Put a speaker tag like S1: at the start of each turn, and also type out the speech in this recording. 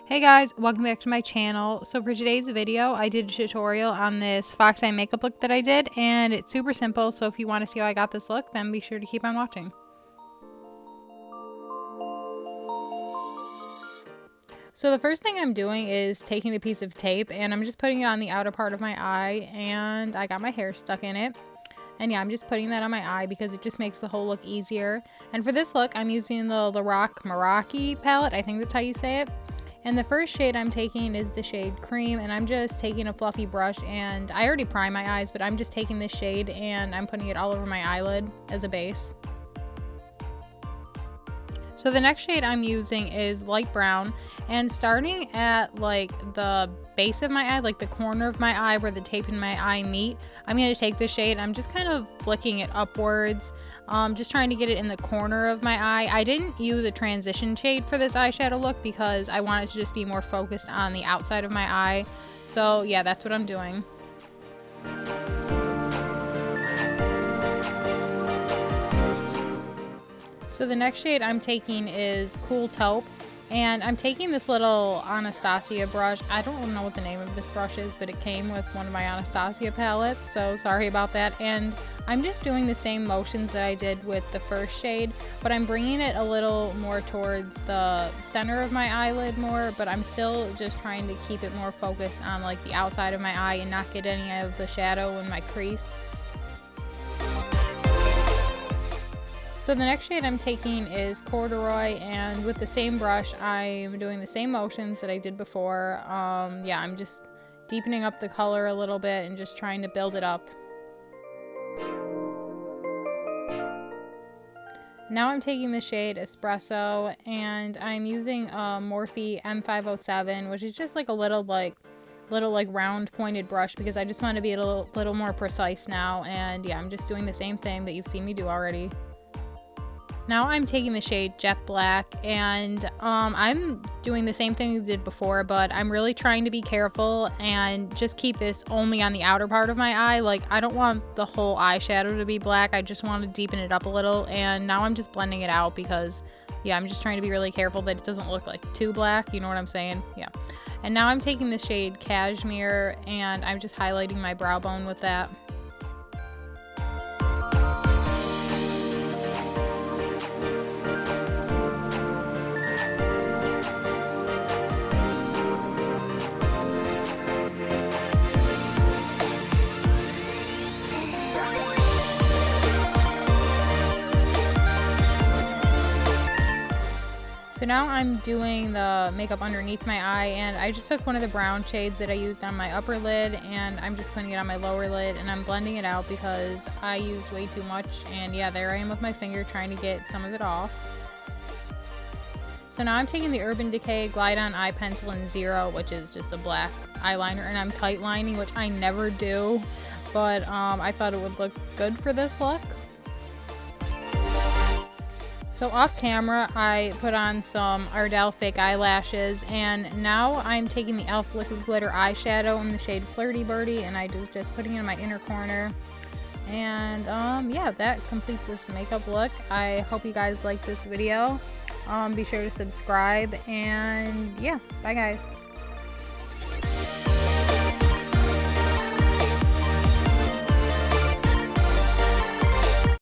S1: Hey guys, welcome back to my channel. So for today's video, I did a tutorial on this fox eye makeup look that I did, and it's super simple. So if you want to see how I got this look, then be sure to keep on watching. So the first thing I'm doing is taking the piece of tape and I'm just putting it on the outer part of my eye, and I got my hair stuck in it. And yeah, I'm just putting that on my eye because it just makes the whole look easier. And for this look, I'm using the Lorac Meraki palette. I think that's how you say it. And the first shade I'm taking is the shade Cream, and I'm just taking a fluffy brush, and I already primed my eyes, but I'm just taking this shade and I'm putting it all over my eyelid as a base. So the next shade I'm using is light brown, and starting at like the base of my eye, like the corner of my eye where the tape and my eye meet, I'm going to take this shade. I'm just kind of flicking it upwards, just trying to get it in the corner of my eye. I didn't use a transition shade for this eyeshadow look because I wanted to just be more focused on the outside of my eye. So yeah, that's what I'm doing. So the next shade I'm taking is Cool Taupe, and I'm taking this little Anastasia brush. I don't know what the name of this brush is, but it came with one of my Anastasia palettes, so sorry about that. And I'm just doing the same motions that I did with the first shade, but I'm bringing it a little more towards the center of my eyelid more, but I'm still just trying to keep it more focused on like the outside of my eye and not get any of the shadow in my crease. So the next shade I'm taking is Corduroy, and with the same brush I'm doing the same motions that I did before. Yeah, I'm just deepening up the color a little bit and just trying to build it up. Now I'm taking the shade Espresso, and I'm using a Morphe M507, which is just like a little round pointed brush because I just want to be a little more precise now. And yeah, I'm just doing the same thing that you've seen me do already. Now I'm taking the shade Jet Black, and I'm doing the same thing we did before, but I'm really trying to be careful and just keep this only on the outer part of my eye. Like, I don't want the whole eyeshadow to be black. I just want to deepen it up a little, and now I'm just blending it out because, yeah, I'm just trying to be really careful that it doesn't look like too black. You know what I'm saying? Yeah. And now I'm taking the shade Cashmere, and I'm just highlighting my brow bone with that. So now I'm doing the makeup underneath my eye, and I just took one of the brown shades that I used on my upper lid, and I'm just putting it on my lower lid, and I'm blending it out because I used way too much. And yeah, there I am with my finger trying to get some of it off. So now I'm taking the Urban Decay Glide On Eye Pencil in Zero, which is just a black eyeliner, and I'm tight lining, which I never do, but I thought it would look good for this look. So off camera, I put on some Ardell fake eyelashes, and now I'm taking the e.l.f. Liquid Glitter eyeshadow in the shade Flirty Birdy, and I just putting it in my inner corner. And yeah, that completes this makeup look. I hope you guys like this video. Be sure to subscribe, and yeah, bye guys.